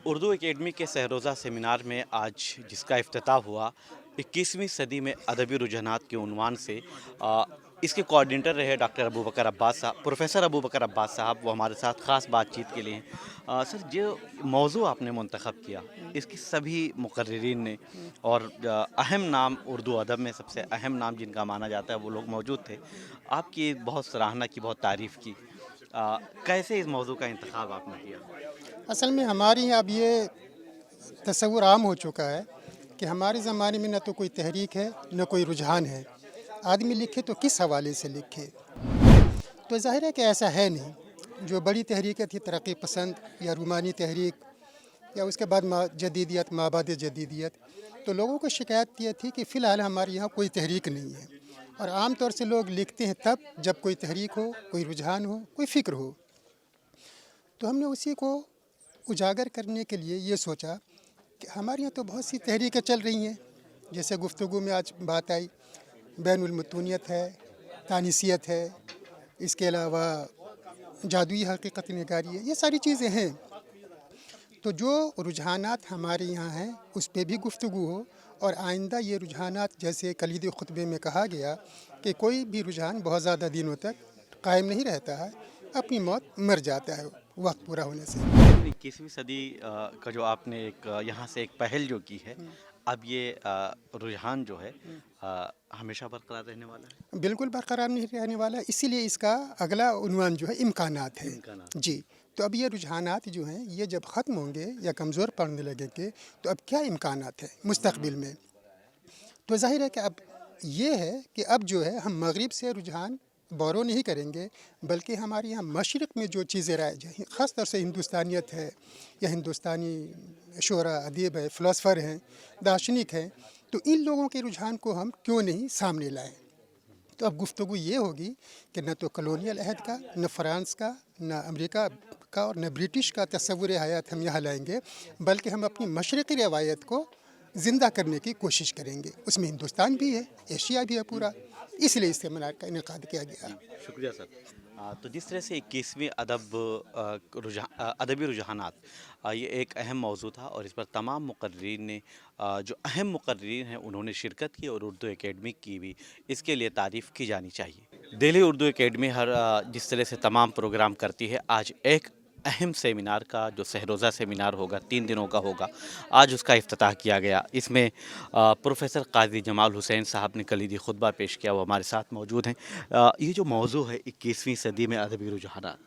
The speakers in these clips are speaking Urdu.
اردو اکیڈمی کے سہروزہ سیمینار میں آج جس کا افتتاح ہوا 21ویں صدی میں ادبی رجحانات کے عنوان سے اس کے کوارڈینیٹر رہے ڈاکٹر ابوبکر عباس صاحب، پروفیسر ابوبکر عباس صاحب، وہ ہمارے ساتھ خاص بات چیت کے لیے ہیں۔ سر، جو موضوع آپ نے منتخب کیا اس کی سبھی مقررین نے اور اہم نام اردو ادب میں سب سے اہم نام جن کا مانا جاتا ہے وہ لوگ موجود تھے، آپ کی بہت سراہنا کی، بہت تعریف کی۔ کیسے اس موضوع کا انتخاب آپ نے کیا؟ اصل میں ہمارے یہاں اب یہ تصور عام ہو چکا ہے کہ ہمارے زمانے میں نہ تو کوئی تحریک ہے نہ کوئی رجحان ہے۔ آدمی لکھے تو کس حوالے سے لکھے؟ تو ظاہر ہے کہ ایسا ہے نہیں۔ جو بڑی تحریکیں تھی ترقی پسند یا رومانی تحریک یا اس کے بعد جدیدیت، مابعد جدیدیت، تو لوگوں کو شکایت یہ تھی کہ فی الحال ہمارے یہاں کوئی تحریک نہیں ہے، اور عام طور سے لوگ لکھتے ہیں تب جب کوئی تحریک ہو، کوئی رجحان ہو، کوئی فکر ہو۔ تو ہم نے اسی کو اجاگر کرنے کے لیے یہ سوچا کہ ہمارے یہاں تو بہت سی تحریکیں چل رہی ہیں، جیسے گفتگو میں آج بات آئی، بین المتونیت ہے، تانیثیت ہے، اس کے علاوہ جادوئی حقیقت نگاری ہے، یہ ساری چیزیں ہیں۔ تو جو رجحانات ہمارے یہاں ہیں اس پہ بھی گفتگو ہو، اور آئندہ یہ رجحانات جیسے کلیدی خطبے میں کہا گیا کہ کوئی بھی رجحان بہت زیادہ دنوں تک قائم نہیں رہتا ہے، اپنی موت مر جاتا ہے وقت پورا ہونے سے۔ 21ویں صدی کا جو آپ نے ایک یہاں سے ایک پہل جو کی ہے، اب یہ رجحان جو ہے ہمیشہ برقرار رہنے والا ہے؟ بالکل برقرار نہیں رہنے والا ہے، اسی لیے اس کا اگلا عنوان جو ہے امکانات ہے۔ امکانات۔ جی، تو اب یہ رجحانات جو ہیں یہ جب ختم ہوں گے یا کمزور پڑنے لگیں گے تو اب کیا امکانات ہیں مستقبل میں؟ تو ظاہر ہے کہ اب یہ ہے کہ اب جو ہے ہم مغرب سے رجحان بورو نہیں کریں گے، بلکہ ہمارے یہاں مشرق میں جو چیزیں رائج ہیں، خاص طور سے ہندوستانیت ہے یا ہندوستانی شعراء، ادیب ہے، فلاسفر ہیں، دارشنک ہیں، تو ان لوگوں کے رجحان کو ہم کیوں نہیں سامنے لائیں؟ تو اب گفتگو یہ ہوگی کہ نہ تو کلونیل عہد کا، نہ فرانس کا، نہ امریکہ کا اور نہ برٹش کا تصور حیات ہم یہاں لائیں گے، بلکہ ہم اپنی مشرقی روایت کو زندہ کرنے کی کوشش کریں گے۔ اس میں ہندوستان بھی ہے، ایشیا بھی ہے پورا، اس لیے اس سیمینار کا انعقاد کیا گیا۔ جی، شکریہ سر۔ تو جس طرح سے 21ویں ادبی رجحانات یہ ایک اہم موضوع تھا، اور اس پر تمام مقررین نے جو اہم مقررین ہیں انہوں نے شرکت کی، اور اردو اکیڈمی کی بھی اس کے لیے تعریف کی جانی چاہیے۔ دہلی اردو اکیڈمی جس طرح سے تمام پروگرام کرتی ہے، آج ایک اہم سیمینار کا جو سہروزہ سیمینار ہوگا، 3 دنوں کا ہوگا، آج اس کا افتتاح کیا گیا۔ اس میں پروفیسر قاضی جمال حسین صاحب نے کلیدی خطبہ پیش کیا، وہ ہمارے ساتھ موجود ہیں۔ یہ جو موضوع ہے 21ویں صدی میں ادبی رجحانات،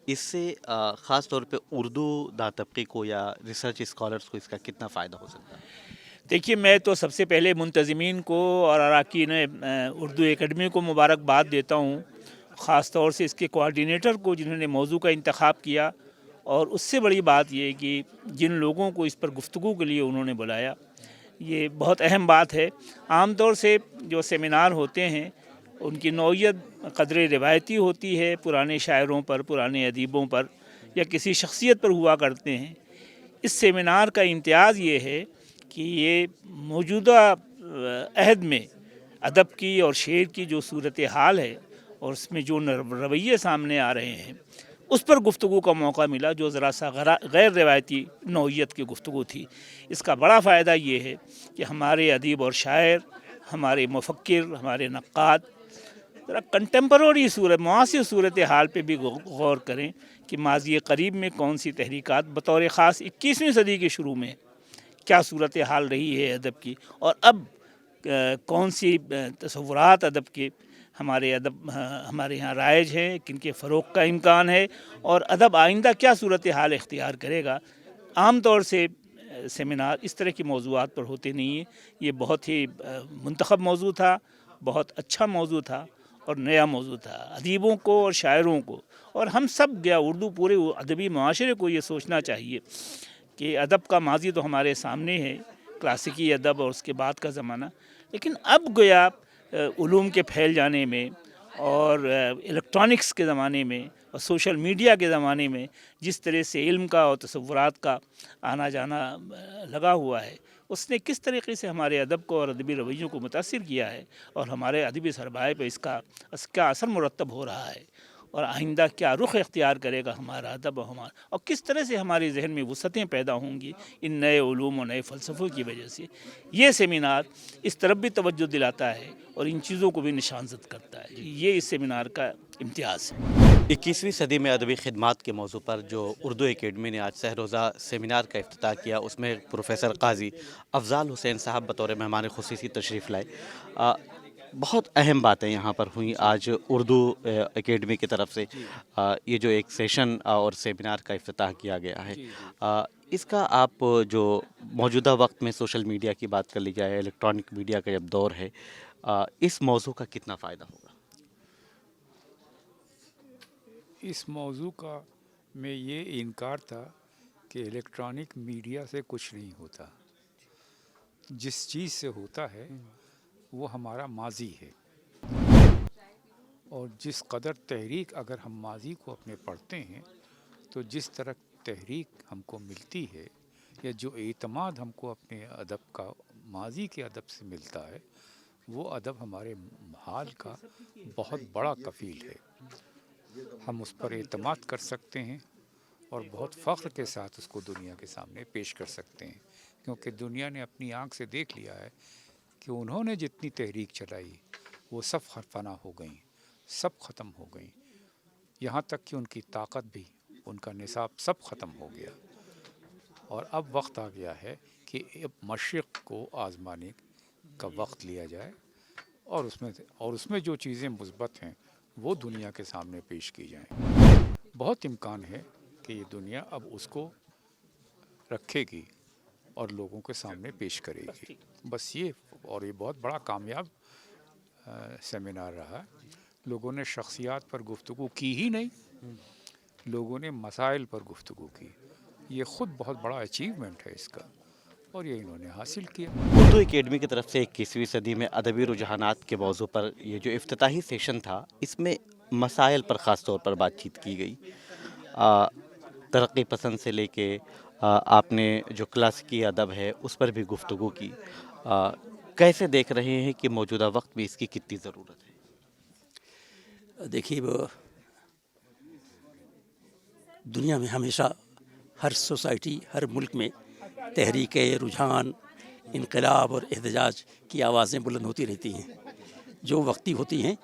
اس سے خاص طور پہ اردو دا طبقے کو یا ریسرچ اسکالرس کو اس کا کتنا فائدہ ہو سکتا ہے؟ دیکھیے، میں تو سب سے پہلے منتظمین کو اور اراکین اردو اکیڈمی کو مبارکباد دیتا ہوں، خاص طور سے اس کے کوارڈینیٹر کو جنہوں نے موضوع کا انتخاب کیا، اور اس سے بڑی بات یہ کہ جن لوگوں کو اس پر گفتگو کے لیے انہوں نے بلایا، یہ بہت اہم بات ہے۔ عام طور سے جو سیمینار ہوتے ہیں ان کی نوعیت قدرے روایتی ہوتی ہے، پرانے شاعروں پر، پرانے ادیبوں پر یا کسی شخصیت پر ہوا کرتے ہیں۔ اس سیمینار کا امتیاز یہ ہے کہ یہ موجودہ عہد میں ادب کی اور شعر کی جو صورتحال ہے اور اس میں جو رویے سامنے آ رہے ہیں، اس پر گفتگو کا موقع ملا، جو ذرا سا غیر روایتی نوعیت کی گفتگو تھی۔ اس کا بڑا فائدہ یہ ہے کہ ہمارے ادیب اور شاعر، ہمارے مفکر، ہمارے نقاد ذرا کنٹمپرری معاصر صورتحال پہ بھی غور کریں کہ ماضی قریب میں کون سی تحریکات بطور خاص 21ویں صدی کے شروع میں کیا صورتحال رہی ہے ادب کی، اور اب کون سی تصورات ادب کے ہمارے یہاں رائج ہیں، کن کے فروغ کا امکان ہے، اور ادب آئندہ کیا صورتحال اختیار کرے گا۔ عام طور سے سیمینار اس طرح کی موضوعات پر ہوتے نہیں ہیں۔ یہ بہت ہی منتخب موضوع تھا، بہت اچھا موضوع تھا اور نیا موضوع تھا۔ ادیبوں کو اور شاعروں کو اور ہم سب اردو پورے ادبی معاشرے کو یہ سوچنا چاہیے کہ ادب کا ماضی تو ہمارے سامنے ہے، کلاسیکی ادب اور اس کے بعد کا زمانہ، لیکن اب علوم کے پھیل جانے میں اور الیکٹرانکس کے زمانے میں اور سوشل میڈیا کے زمانے میں جس طرح سے علم کا اور تصورات کا آنا جانا لگا ہوا ہے، اس نے کس طریقے سے ہمارے ادب کو اور ادبی رویوں کو متاثر کیا ہے، اور ہمارے ادبی سرمایہ پہ اس کا اثر مرتب ہو رہا ہے۔ اور آئندہ کیا رخ اختیار کرے گا ہمارا ادب اور کس طرح سے ہمارے ذہن میں وسعتیں پیدا ہوں گی ان نئے علوم و نئے فلسفوں کی وجہ سے. یہ سیمینار اس طرف بھی توجہ دلاتا ہے اور ان چیزوں کو بھی نشانزد کرتا ہے. یہ اس سیمینار کا امتیاز ہے. 21ویں صدی میں ادبی خدمات کے موضوع پر جو اردو اکیڈمی نے آج سہ روزہ سیمینار کا افتتاح کیا، اس میں پروفیسر قاضی افضال حسین صاحب بطور مہمان خصوصی تشریف لائے. بہت اہم باتیں یہاں پر ہوئیں آج اردو اکیڈمی کی طرف سے. یہ جو ایک سیشن اور سیمینار کا افتتاح کیا گیا ہے، اس کا آپ جو موجودہ وقت میں سوشل میڈیا کی بات کر لی جائے، الیکٹرانک میڈیا کا جب دور ہے، اس موضوع کا کتنا فائدہ ہوگا؟ اس موضوع کا میں یہ انکار تھا کہ الیکٹرانک میڈیا سے کچھ نہیں ہوتا. جس چیز سے ہوتا ہے وہ ہمارا ماضی ہے، اور جس قدر تحریک اگر ہم ماضی کو اپنے پڑھتے ہیں تو جس طرح تحریک ہم کو ملتی ہے یا جو اعتماد ہم کو اپنے ادب کا ماضی کے ادب سے ملتا ہے، وہ ادب ہمارے حال کا بہت بڑا کفیل ہے. ہم اس پر اعتماد کر سکتے ہیں اور بہت فخر کے ساتھ اس کو دنیا کے سامنے پیش کر سکتے ہیں، کیونکہ دنیا نے اپنی آنکھ سے دیکھ لیا ہے کہ انہوں نے جتنی تحریک چلائی وہ سب فنا ہو گئیں، سب ختم ہو گئیں. یہاں تک کہ ان کی طاقت بھی، ان کا نصاب سب ختم ہو گیا. اور اب وقت آ گیا ہے کہ اب مشرق کو آزمانے کا وقت لیا جائے اور اس میں جو چیزیں مثبت ہیں وہ دنیا کے سامنے پیش کی جائیں. بہت امکان ہے کہ یہ دنیا اب اس کو رکھے گی اور لوگوں کے سامنے پیش کرے گی. بس یہ بہت بڑا کامیاب سیمینار رہا. لوگوں نے شخصیات پر گفتگو کی ہی نہیں، لوگوں نے مسائل پر گفتگو کی. یہ خود بہت بڑا اچیومنٹ ہے اس کا، اور یہ انہوں نے حاصل کیا. اردو اکیڈمی کی طرف سے 21ویں صدی میں ادبی رجحانات کے موضوع پر یہ جو افتتاحی سیشن تھا، اس میں مسائل پر خاص طور پر بات چیت کی گئی. ترقی پسند سے لے کے آپ نے جو کلاسیکی ادب ہے اس پر بھی گفتگو کی. کیسے دیکھ رہے ہیں کہ موجودہ وقت میں اس کی کتنی ضرورت ہے؟ دیکھیے، دنیا میں ہمیشہ ہر سوسائٹی، ہر ملک میں تحریک رجحان، انقلاب اور احتجاج کی آوازیں بلند ہوتی رہتی ہیں، جو وقتی ہوتی ہیں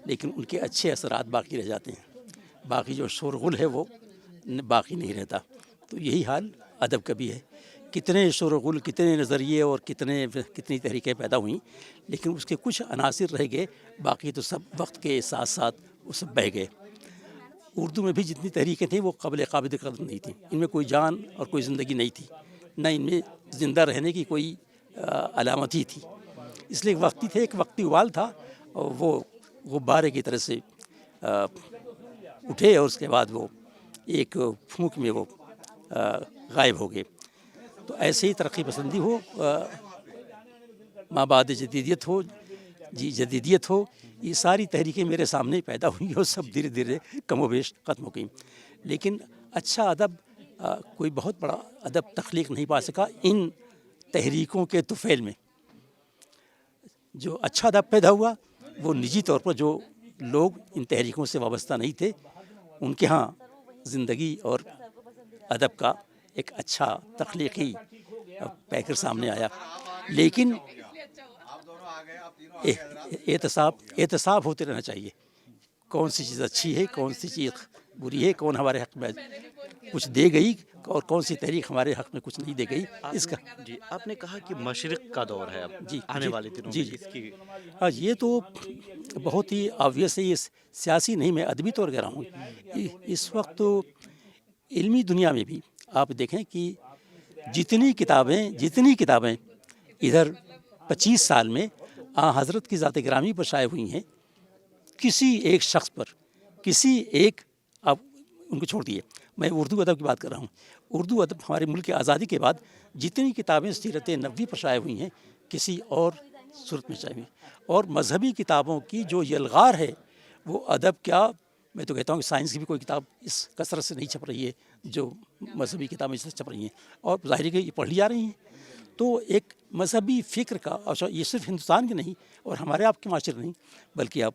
لیکن ان کے اچھے اثرات باقی رہ جاتے ہیں. باقی جو شور غل ہے وہ باقی نہیں رہتا. تو یہی حال ادب کا بھی ہے. کتنے شور و غل، کتنے نظریے اور کتنی تحریکیں پیدا ہوئیں، لیکن اس کے کچھ عناصر رہ گئے، باقی تو سب وقت کے ساتھ ساتھ وہ سب بہہ گئے. اردو میں بھی جتنی تحریکیں تھیں وہ قابل قدر نہیں تھیں. ان میں کوئی جان اور کوئی زندگی نہیں تھی، نہ ان میں زندہ رہنے کی کوئی علامت ہی تھی. اس لیے وقتی تھے، ایک وقتی وال تھا، اور وہ غبارے کی طرح سے اٹھے اور اس کے بعد وہ ایک پھونک میں وہ غائب ہو گئے. تو ایسے ہی ترقی پسندی ہو، مابعد جدیدیت ہو، یہ ساری تحریکیں میرے سامنے پیدا ہوئی اور سب دھیرے دھیرے کم و بیش ختم ہو گئیں. لیکن اچھا ادب، کوئی بہت بڑا ادب تخلیق نہیں پا سکا ان تحریکوں کے طفیل میں. جو اچھا ادب پیدا ہوا وہ نجی طور پر جو لوگ ان تحریکوں سے وابستہ نہیں تھے، ان کے ہاں زندگی اور ادب کا ایک اچھا تخلیقی پیکر سامنے آیا. لیکن احتساب ہوتے رہنا چاہیے. کون سی چیز اچھی ہے، کون سی چیز بری ہے، کون ہمارے حق میں کچھ دے گئی اور کون سی تحریک ہمارے حق میں کچھ نہیں دے گئی. اس کا جی، آپ نے کہا کہ مشرق کا دور ہے اب آنے والے دنوں میں اس کی. ہاں، یہ تو بہت ہی آبویس ہے. یہ سیاسی نہیں، میں ادبی طور کہہ رہا ہوں. اس وقت تو علمی دنیا میں بھی آپ دیکھیں کہ جتنی کتابیں ادھر 25 سال میں حضرت کی ذات گرامی پر شائع ہوئی ہیں، کسی ایک شخص پر، کسی ایک، آپ ان کو چھوڑ دیے، میں اردو ادب کی بات کر رہا ہوں. اردو ادب ہمارے ملک کی آزادی کے بعد جتنی کتابیں سیرت نبوی پر شائع ہوئی ہیں، کسی اور صورت میں شائع ہوئی. اور مذہبی کتابوں کی جو یلغار ہے، وہ ادب کیا، میں تو کہتا ہوں کہ سائنس کی بھی کوئی کتاب اس کثرت سے نہیں چھپ رہی ہے جو مذہبی کتابیں اس سے چھپ رہی ہیں، اور ظاہر ہے کہ یہ پڑھ لی جا رہی ہیں. تو ایک مذہبی فکر کا، اور یہ صرف ہندوستان کی نہیں اور ہمارے آپ کے معاشرے نہیں، بلکہ آپ